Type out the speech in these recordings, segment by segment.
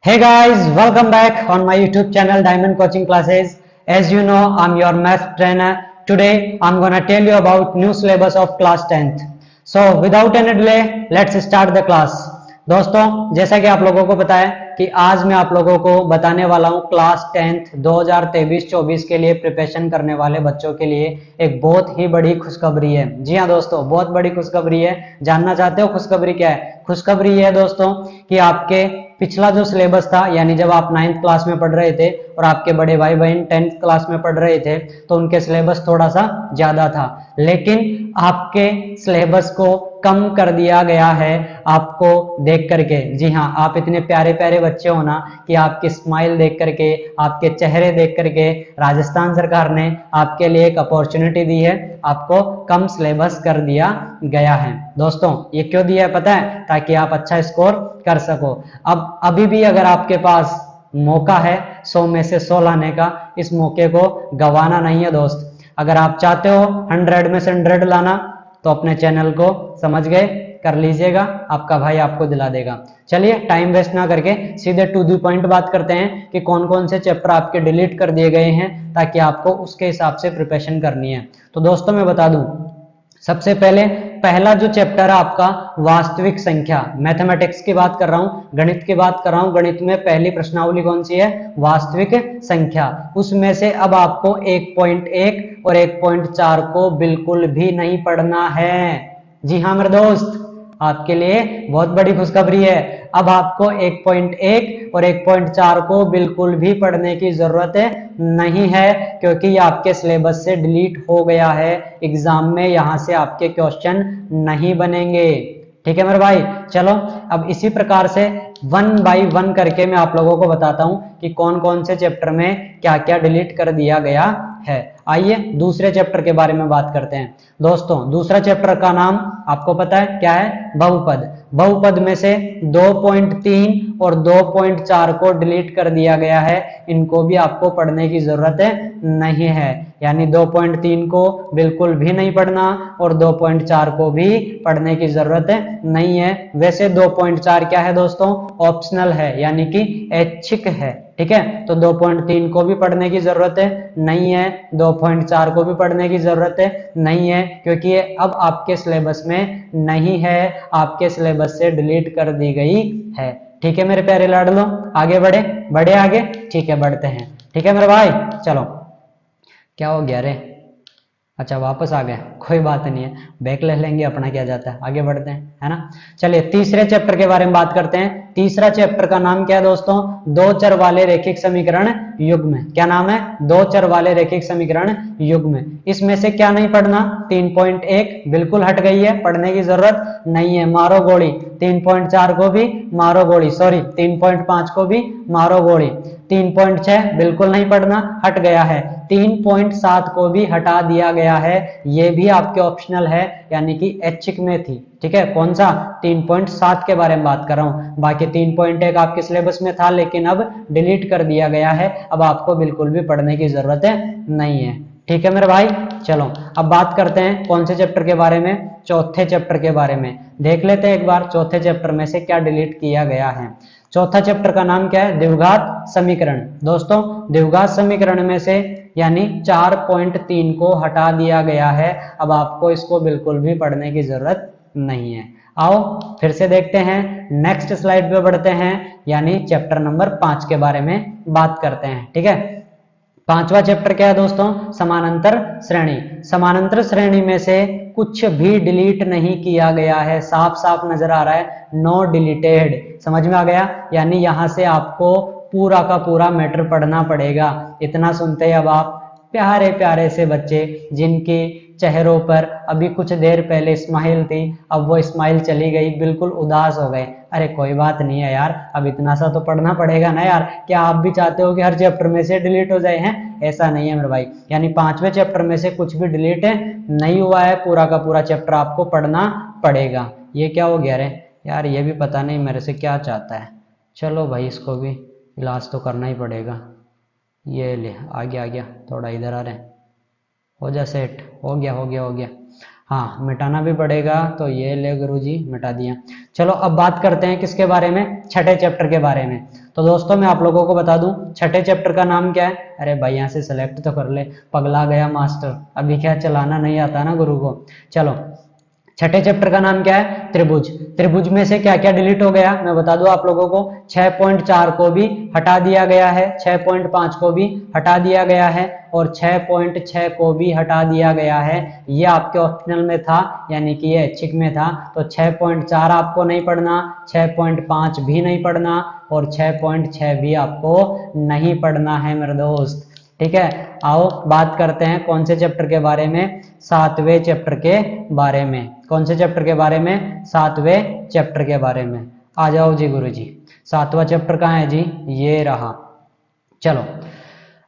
Hey guys, welcome back on my YouTube channel Diamond Coaching Classes. As you know, I'm your math trainer. Today, I'm gonna tell you about new syllabus of class 10th. So, without any delay, let's start the class. दोस्तों, जैसा कि आप लोगों को पता है कि आज मैं आप लोगों को बताने वाला हूं क्लास 10th 2023-24 के लिए प्रिपरेशन करने वाले बच्चों के लिए एक बहुत ही बड़ी खुशखबरी है। जी हाँ दोस्तों, बहुत बड़ी खुशखबरी है। जानना चाहते हो खुशखबरी क्या है? खुशखबरी है दोस्तों कि आपके पिछला जो सिलेबस था, यानी जब आप 9th क्लास में पढ़ रहे थे और आपके बड़े भाई बहन 10th क्लास में पढ़ रहे थे, तो उनके सिलेबस थोड़ा सा ज्यादा था, लेकिन आपके सिलेबस को कम कर दिया गया है आपको देख करके। जी हाँ, आप इतने प्यारे प्यारे बच्चे हो ना कि आपकी स्माइल देख करके, आपके चेहरे देख करके राजस्थान सरकार ने आपके लिए एक अपॉर्चुनिटी दी है, आपको कम सिलेबस कर दिया गया है। दोस्तों, ये क्यों दिया है पता है? ताकि आप अच्छा स्कोर कर सको। अब अभी भी अगर आपके पास मौका है 100 में से 100 लाने का, इस मौके को गंवाना नहीं है दोस्त। अगर आप चाहते हो 100 में से 100 लाना, तो अपने चैनल को समझ गए कर लीजिएगा, आपका भाई आपको दिला देगा। चलिए टाइम वेस्ट ना करके सीधे टू द पॉइंट बात करते हैं कि कौन कौन से चैप्टर आपके डिलीट कर दिए गए हैं, ताकि आपको उसके हिसाब से प्रिपरेशन करनी है। तो दोस्तों मैं बता दूं, सबसे पहले पहला जो चैप्टर है आपका वास्तविक संख्या, मैथमेटिक्स की बात कर रहा हूं, गणित की बात कर रहा हूं। गणित में पहली प्रश्नावली कौन सी है? वास्तविक संख्या। उसमें से अब आपको 1.1 और 1.4 को बिल्कुल भी नहीं पढ़ना है। जी हाँ मेरे दोस्त, आपके लिए बहुत बड़ी खुशखबरी है। अब आपको 1.1 और 1.4 को बिल्कुल भी पढ़ने की जरूरत नहीं है, क्योंकि ये आपके सिलेबस से डिलीट हो गया है। एग्जाम में यहां से आपके क्वेश्चन नहीं बनेंगे। ठीक है मेरे भाई, चलो अब इसी प्रकार से 1 बाई 1 करके मैं आप लोगों को बताता हूं कि कौन कौन से चैप्टर में क्या क्या डिलीट कर दिया गया है। आइए दूसरे चैप्टर के बारे में बात करते हैं। दोस्तों, दूसरा चैप्टर का नाम आपको पता है क्या है? बहुपद। बहुपद में से 2.3 और 2.4 को डिलीट कर दिया गया है, इनको भी आपको पढ़ने की जरूरत नहीं है। यानी 2.3 को बिल्कुल भी नहीं पढ़ना और 2.4 को भी पढ़ने की जरूरत नहीं है। वैसे 2.4 क्या है दोस्तों? ऑप्शनल है, यानी कि ऐच्छिक है। ठीक है, तो 2.3 को भी पढ़ने की जरूरत नहीं है, 2.4 को भी पढ़ने की जरूरत नहीं है, क्योंकि ये अब आपके सिलेबस में नहीं है, आपके सिलेबस से डिलीट कर दी गई है। ठीक है मेरे प्यारे लाडलो, आगे बढ़े बढ़े आगे। ठीक है, बढ़ते हैं। ठीक है मेरे भाई, चलो। क्या हो गया रे? अच्छा वापस आ गए, कोई बात नहीं है, बैक ले लेंगे, अपना क्या जाता है, आगे बढ़ते हैं, है ना। चलिए तीसरे चैप्टर के बारे में बात करते हैं। तीसरा चैप्टर का नाम क्या है दोस्तों? दो चर वाले रैखिक समीकरण युग्म। क्या नाम है? दो चर वाले रैखिक समीकरण युग्म। इसमें से क्या नहीं पढ़ना? 3.1 बिल्कुल हट गई है, पढ़ने की जरूरत नहीं है, मारो गोली। 3.4 को भी मारो गोली, सॉरी 3.5 को भी मारो गोली। 3.6 बिल्कुल नहीं पढ़ना, हट गया है। 3.7 को भी हटा दिया गया है, ये भी आपके ऑप्शनल है, यानी कि ऐच्छिक में थी। ठीक है, कौन सा? 3.7 के बारे में बात कर रहा हूं। बाकी 3.1 आपके सिलेबस में था, लेकिन अब डिलीट कर दिया गया है, अब आपको बिल्कुल भी पढ़ने की जरूरत नहीं है। ठीक है मेरे भाई, चलो अब बात करते हैं कौन से चैप्टर के बारे में? चौथे चैप्टर के बारे में देख लेते हैं एक बार, चौथे चैप्टर में से क्या डिलीट किया गया है। चौथा चैप्टर का नाम क्या है? द्विघात समीकरण। दोस्तों, द्विघात समीकरण में से यानी 4.3 को हटा दिया गया है, अब आपको इसको बिल्कुल भी पढ़ने की जरूरत नहीं है। आओ फिर से देखते हैं, नेक्स्ट स्लाइड पे बढ़ते हैं, यानी चैप्टर नंबर 5 के बारे में बात करते हैं। ठीक है, पांचवा चैप्टर क्या है दोस्तों? समानांतर श्रेणी। समानांतर श्रेणी में से कुछ भी डिलीट नहीं किया गया है, साफ साफ नजर आ रहा है, नो डिलीटेड। समझ में आ गया? यानी यहां से आपको पूरा का पूरा मैटर पढ़ना पड़ेगा। इतना सुनते ही अब आप प्यारे प्यारे से बच्चे, जिनकी चेहरों पर अभी कुछ देर पहले स्माइल थी, अब वो स्माइल चली गई, बिल्कुल उदास हो गए। अरे कोई बात नहीं है यार, अब इतना सा तो पढ़ना पड़ेगा ना यार। क्या आप भी चाहते हो कि हर चैप्टर में से डिलीट हो जाए? हैं, ऐसा नहीं है मेरे भाई। यानी पांचवें चैप्टर में से कुछ भी डिलीट नहीं हुआ है, पूरा का पूरा चैप्टर आपको पढ़ना पड़ेगा। ये क्या हो गया रे यार, ये भी पता नहीं मेरे से क्या चाहता है। चलो भाई, इसको भी इलाज तो करना ही पड़ेगा। ये ले, आ गया आ गया, थोड़ा इधर आ रहे, हो जा सेट, हो गया हो गया हो गया। हाँ मिटाना भी पड़ेगा, तो ये ले गुरुजी मिटा दिया। चलो अब बात करते हैं किसके बारे में, छठे चैप्टर के बारे में। तो दोस्तों मैं आप लोगों को बता दूं छठे चैप्टर का नाम क्या है। अरे भाई यहाँ से सेलेक्ट तो कर ले, पगला गया मास्टर, अभी क्या चलाना नहीं आता ना गुरु को। चलो छठे चैप्टर का नाम क्या है, त्रिभुज। त्रिभुज में से क्या क्या डिलीट हो गया मैं बता दूं आप लोगों को। 6.4 को भी हटा दिया गया है, 6.5 को भी हटा दिया गया है और 6.6 को भी हटा दिया गया है। ये आपके ऑप्शनल में था, यानी कि ये ऐच्छिक में था। तो 6.4 आपको नहीं पढ़ना, 6.5 भी नहीं पढ़ना और 6.6 भी आपको नहीं पढ़ना है मेरे दोस्त। ठीक है, आओ बात करते हैं कौन से चैप्टर के बारे में, सातवें चैप्टर के बारे में। कौन से चैप्टर के बारे में, सातवें चैप्टर के बारे में। आ जाओ जी गुरुजी, सातवां चैप्टर कहाँ है जी, ये रहा। चलो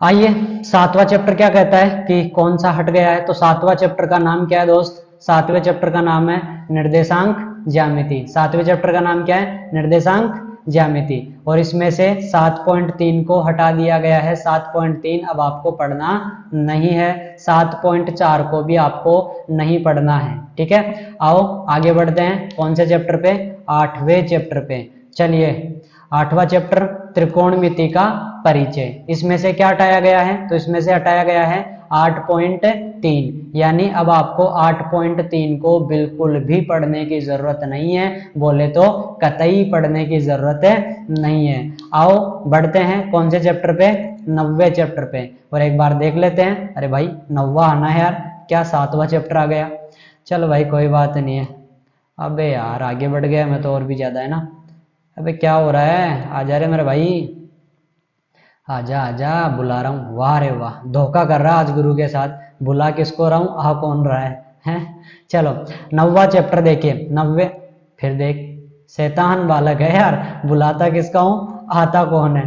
आइए, सातवां चैप्टर क्या कहता है कि कौन सा हट गया है। तो सातवां चैप्टर का नाम क्या है दोस्त, सातवें चैप्टर का नाम है निर्देशांक ज्यामिति। सातवें चैप्टर का नाम क्या है, निर्देशांक ज्यामिति। और इसमें से 7.3 को हटा दिया गया है, 7.3 अब आपको पढ़ना नहीं है, 7.4 को भी आपको नहीं पढ़ना है। ठीक है, आओ आगे बढ़ते हैं कौन से चैप्टर पे, आठवें चैप्टर पे। चलिए आठवां चैप्टर त्रिकोणमिति का परिचय। इसमें से क्या हटाया गया है, तो इसमें से हटाया गया है 8.3, यानी अब आपको 8.3 को बिल्कुल भी पढ़ने की जरूरत नहीं है, बोले तो कतई पढ़ने की जरूरत नहीं है। आओ बढ़ते हैं कौन से चैप्टर पे, नौवें चैप्टर पे। और एक बार देख लेते हैं, अरे भाई नौवा आना है यार, क्या सातवां चैप्टर आ गया। चलो भाई कोई बात नहीं है। अबे यार आगे बढ़ गया मैं तो, और भी ज्यादा है ना। अबे क्या हो रहा है, आजा रे मेरे भाई, आजा आजा, बुला रहा हूँ। वाह रे वाह, धोखा कर रहा आज गुरु के साथ, बुला किसको रहा हूँ, आ कौन रहा है, हैं? चलो नौवा चैप्टर देखिए, नब्बे, फिर देख शैतान बालक है यार, बुलाता किसका हूँ, आता कौन है।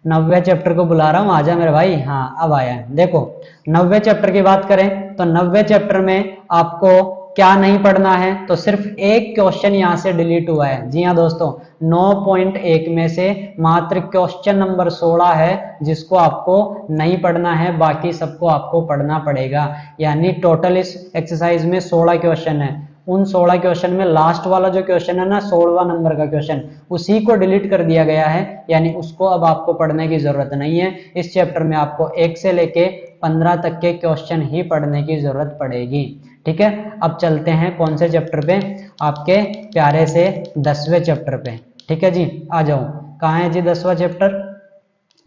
नब्बे चैप्टर को बुला रहा हूँ, आजा मेरे भाई। हाँ अब आया है। देखो नब्बे चैप्टर की बात करें तो नब्बे चैप्टर में आपको क्या नहीं पढ़ना है, तो सिर्फ एक क्वेश्चन यहाँ से डिलीट हुआ है। जी हाँ दोस्तों, 9.1 में से मात्र क्वेश्चन नंबर 16 है जिसको आपको नहीं पढ़ना है, बाकी सबको आपको पढ़ना पड़ेगा। यानी टोटल इस एक्सरसाइज में 16 क्वेश्चन है। उन 16 क्वेश्चन में लास्ट वाला जो क्वेश्चन है ना, 16वां नंबर का क्वेश्चन, उसी को डिलीट कर दिया गया है, यानी उसको अब आपको पढ़ने की जरूरत नहीं है। इस चैप्टर में आपको 1 से लेके 15 तक के क्वेश्चन ही पढ़ने की जरूरत पड़ेगी। ठीक है, अब चलते हैं कौन से चैप्टर पे, आपके प्यारे से 10वें चैप्टर पे। ठीक है जी, आ जाओ, कहाँ है जी 10वां चैप्टर,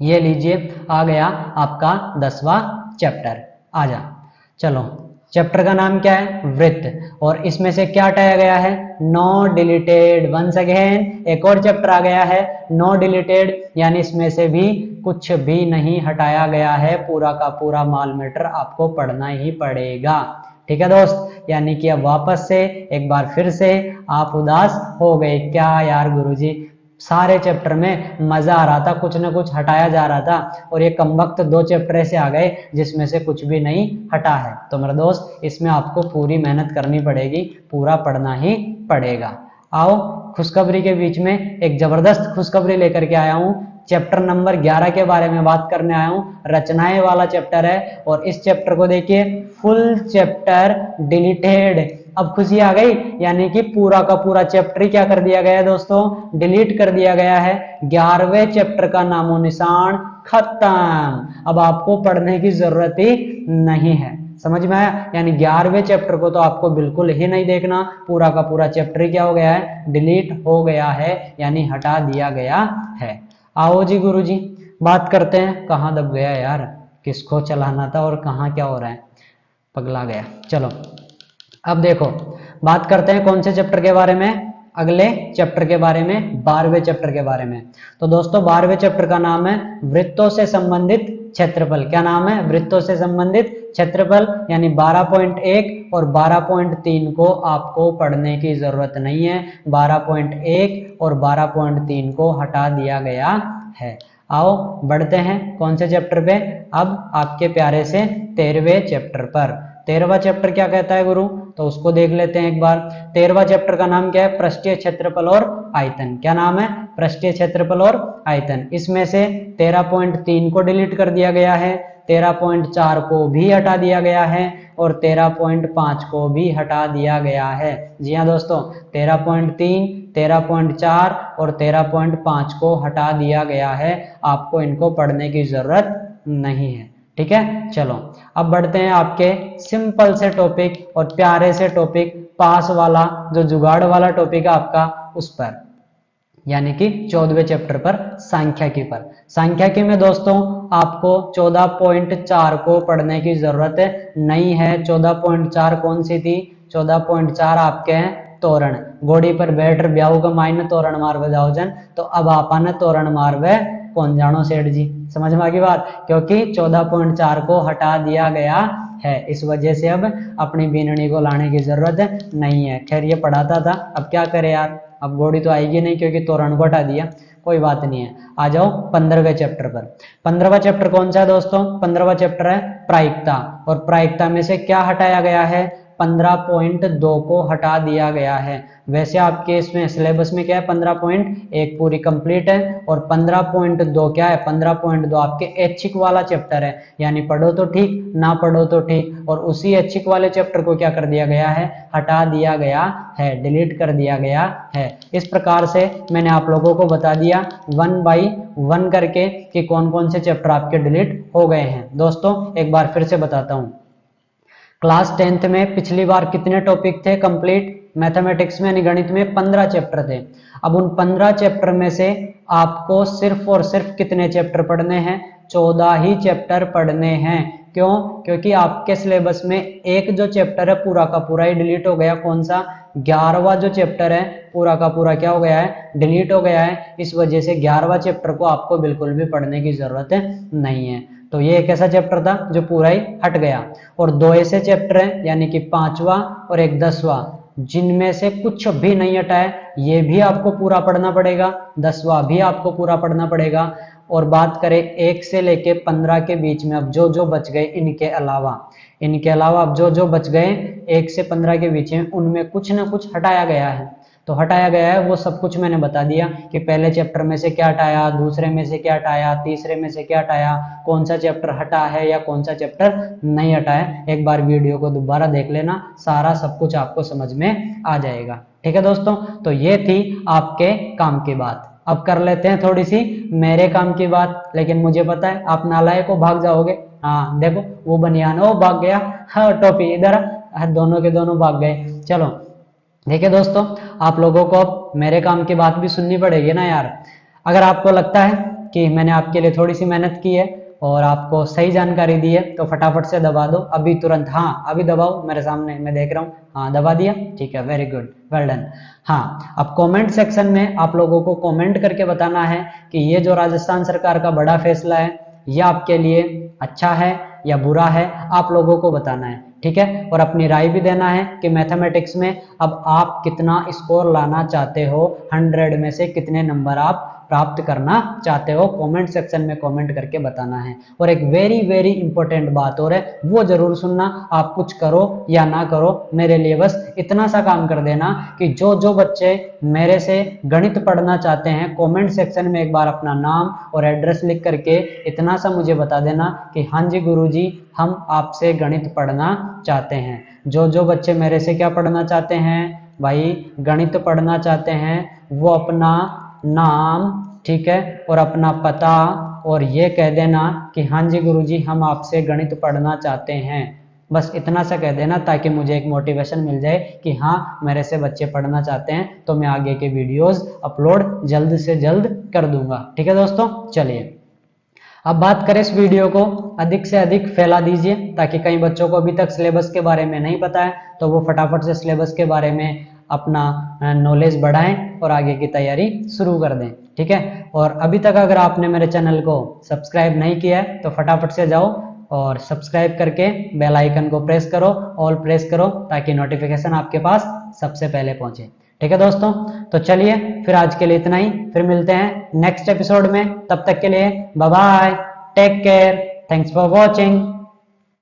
ये लीजिए आ गया आपका 10वां चैप्टर, आ जा। चलो चैप्टर का नाम क्या है, वृत्त। और इसमें से क्या हटाया गया है, नो डिलीटेड। वंस अगेन एक और चैप्टर आ गया है नो डिलीटेड, यानी इसमें से भी कुछ भी नहीं हटाया गया है, पूरा का पूरा माल मैटर आपको पढ़ना ही पड़ेगा। ठीक है दोस्त, यानी कि अब वापस से एक बार फिर से आप उदास हो गए क्या यार गुरुजी, सारे चैप्टर में मजा आ रहा था, कुछ ना कुछ हटाया जा रहा था, और ये कमबख्त 2 चैप्टर ऐसे आ गए जिसमें से कुछ भी नहीं हटा है। तो मेरे दोस्त इसमें आपको पूरी मेहनत करनी पड़ेगी, पूरा पढ़ना ही पड़ेगा। आओ खुशखबरी के बीच में एक जबरदस्त खुशखबरी लेकर के आया हूँ। चैप्टर नंबर 11 के बारे में बात करने आया हूँ, रचनाएं वाला चैप्टर है। और इस चैप्टर को देखिए, फुल चैप्टर डिलीटेड। अब खुशी आ गई, यानी कि पूरा का पूरा चैप्टर ही क्या कर दिया गया है दोस्तों, डिलीट कर दिया गया है। 11वें चैप्टर का नामो निशान खत्म, अब आपको पढ़ने की जरूरत ही नहीं है। समझ में आया, यानी 11वें चैप्टर को तो आपको बिल्कुल ही नहीं देखना, पूरा का पूरा चैप्टर ही क्या हो गया है, डिलीट हो गया है, यानी हटा दिया गया है। आओ जी गुरुजी, बात करते हैं, कहाँ दब गया यार, किसको चलाना था और कहाँ क्या हो रहा है, पगला गया। चलो अब देखो बात करते हैं कौन से चैप्टर के बारे में, अगले चैप्टर के बारे में, 12वें चैप्टर के बारे में। तो दोस्तों 12वें चैप्टर का नाम है वृत्तों से संबंधित क्षेत्रफल। क्या नाम है, वृत्तों से संबंधित क्षेत्रफल। यानी 12.1 और 12.3 को आपको पढ़ने की जरूरत नहीं है, 12.1 और 12.3 को हटा दिया गया है। आओ बढ़ते हैं कौन से चैप्टर पे, अब आपके प्यारे से 13वें चैप्टर पर। 13वां चैप्टर क्या कहता है गुरु, तो उसको देख लेते हैं एक बार। 13वां चैप्टर का नाम क्या है, पृष्ठीय क्षेत्रफल और आयतन। क्या नाम है, पृष्ठीय क्षेत्रफल और आयतन। इसमें से 13.3 को डिलीट कर दिया गया है, 13.4 को भी हटा दिया गया है और 13.5 को भी हटा दिया गया है। जी हाँ दोस्तों, 13.3, 13.4 और 13.5 को हटा दिया गया है। आपको इनको पढ़ने की जरूरत नहीं है। ठीक है, चलो अब बढ़ते हैं आपके सिंपल से टॉपिक और प्यारे से टॉपिक, पास वाला जो जुगाड़ वाला टॉपिक है आपका उस पर, यानी कि 14वें चैप्टर पर, सांख्यिकी पर। सांख्यिकी में दोस्तों आपको 14.4 को पढ़ने की जरूरत नहीं है। 14.4 कौन सी थी? 14.4 आपके हैं तोरण। घोड़ी पर बैठ ब्याहू का मायने तोरण मारवे जाओ जन, तो अब आपने तोरण मारवे कौन जानो सेठ जी। समझ में आ गई बात? क्योंकि 14.4 को हटा दिया गया है, इस वजह से अब अपनी बीननी को लाने की जरूरत नहीं है। खैर ये पढ़ाता था, अब क्या करे यार, अब घोड़ी तो आएगी नहीं क्योंकि तोरण को हटा दिया, कोई बात नहीं है। आ जाओ 15वें चैप्टर पर। 15वां चैप्टर कौन सा है दोस्तों? 15वां चैप्टर है प्रायिकता। और प्रायिकता में से क्या हटाया गया है? 15.2 को हटा दिया गया है। वैसे आपके इसमें सिलेबस में क्या है? 15.1 पूरी कंप्लीट है और 15.2 क्या है? 15.2 आपके ऐच्छिक वाला चैप्टर है, यानी पढ़ो तो ठीक, ना पढ़ो तो ठीक। और उसी ऐच्छिक वाले चैप्टर को क्या कर दिया गया है? हटा दिया गया है, डिलीट कर दिया गया है। इस प्रकार से मैंने आप लोगों को बता दिया 1 बाई 1 करके कि कौन कौन से चैप्टर आपके डिलीट हो गए हैं। दोस्तों एक बार फिर से बताता हूं, क्लास 10th में पिछली बार कितने टॉपिक थे कंप्लीट? मैथमेटिक्स में, यानी गणित में 15 चैप्टर थे। अब उन 15 चैप्टर में से आपको सिर्फ और सिर्फ कितने चैप्टर पढ़ने हैं? 14 ही चैप्टर पढ़ने हैं। क्यों? क्योंकि आपके सिलेबस में एक जो चैप्टर है पूरा का पूरा ही डिलीट हो गया। कौन सा? 11वां जो चैप्टर है पूरा का पूरा क्या हो गया है? डिलीट हो गया है। इस वजह से 11वां चैप्टर को आपको बिल्कुल भी पढ़ने की जरूरत नहीं है। तो ये एक ऐसा चैप्टर था जो पूरा ही हट गया। और दो ऐसे चैप्टर हैं, यानी कि 5वां और एक 10वां, जिनमें से कुछ भी नहीं हटा है, ये भी आपको पूरा पढ़ना पड़ेगा। 10वां भी आपको पूरा पढ़ना पड़ेगा। और बात करें 1 से लेके 15 के बीच में अब जो जो बच गए, इनके अलावा अब जो जो बच गए 1 से 15 के बीच में, उनमें कुछ ना कुछ हटाया गया है। तो हटाया गया है वो सब कुछ मैंने बता दिया कि पहले चैप्टर में से क्या हटाया, दूसरे में से क्या हटाया, तीसरे में से क्या हटाया, कौन सा चैप्टर हटा है या कौन सा चैप्टर नहीं हटा है। एक बार वीडियो को दोबारा देख लेना, सारा सब कुछ आपको समझ में आ जाएगा। ठीक है दोस्तों, तो ये थी आपके काम की बात। अब कर लेते हैं थोड़ी सी मेरे काम की बात। लेकिन मुझे पता है आप नालायक को भाग जाओगे। हाँ देखो वो बनियान वो भाग गया, हाँ टोपी इधर, दोनों के दोनों भाग गए। चलो देखिए दोस्तों, आप लोगों को अब मेरे काम की बात भी सुननी पड़ेगी ना यार। अगर आपको लगता है कि मैंने आपके लिए थोड़ी सी मेहनत की है और आपको सही जानकारी दी है तो फटाफट से दबा दो अभी तुरंत। हाँ अभी दबाओ, मेरे सामने मैं देख रहा हूँ। हाँ दबा दिया, ठीक है, वेरी गुड, वेल डन। हाँ अब कमेंट सेक्शन में आप लोगों को कमेंट करके बताना है कि ये जो राजस्थान सरकार का बड़ा फैसला है ये आपके लिए अच्छा है या बुरा है, आप लोगों को बताना है। ठीक है, और अपनी राय भी देना है कि मैथमेटिक्स में अब आप कितना स्कोर लाना चाहते हो, 100 में से कितने नंबर आप प्राप्त करना चाहते हो। कमेंट सेक्शन में कमेंट करके बताना है। और एक वेरी वेरी इंपॉर्टेंट बात और है, वो जरूर सुनना। आप कुछ करो या ना करो, मेरे लिए बस इतना सा काम कर देना कि जो जो बच्चे मेरे से गणित पढ़ना चाहते हैं, कमेंट सेक्शन में एक बार अपना नाम और एड्रेस लिख करके इतना सा मुझे बता देना कि हाँ जी गुरुजी हम आपसे गणित पढ़ना चाहते हैं। जो जो बच्चे मेरे से क्या पढ़ना चाहते हैं भाई, गणित पढ़ना चाहते हैं, वो अपना नाम, ठीक है, और अपना पता और ये कह देना कि हाँ जी गुरुजी हम आपसे गणित पढ़ना चाहते हैं। बस इतना सा कह देना ताकि मुझे एक मोटिवेशन मिल जाए कि हाँ मेरे से बच्चे पढ़ना चाहते हैं, तो मैं आगे के वीडियोस अपलोड जल्द से जल्द कर दूंगा। ठीक है दोस्तों, चलिए अब बात करें, इस वीडियो को अधिक से अधिक फैला दीजिए ताकि कई बच्चों को अभी तक सिलेबस के बारे में नहीं पता है तो वो फटाफट से सिलेबस के बारे में अपना नॉलेज बढ़ाएं और आगे की तैयारी शुरू कर दें। ठीक है, और अभी तक अगर आपने मेरे चैनल को सब्सक्राइब नहीं किया है तो फटाफट से जाओ और सब्सक्राइब करके बेल आइकन को प्रेस करो, ऑल प्रेस करो, ताकि नोटिफिकेशन आपके पास सबसे पहले पहुंचे। ठीक है दोस्तों, तो चलिए फिर आज के लिए इतना ही, फिर मिलते हैं नेक्स्ट एपिसोड में। तब तक के लिए bye bye, take care, thanks for watching.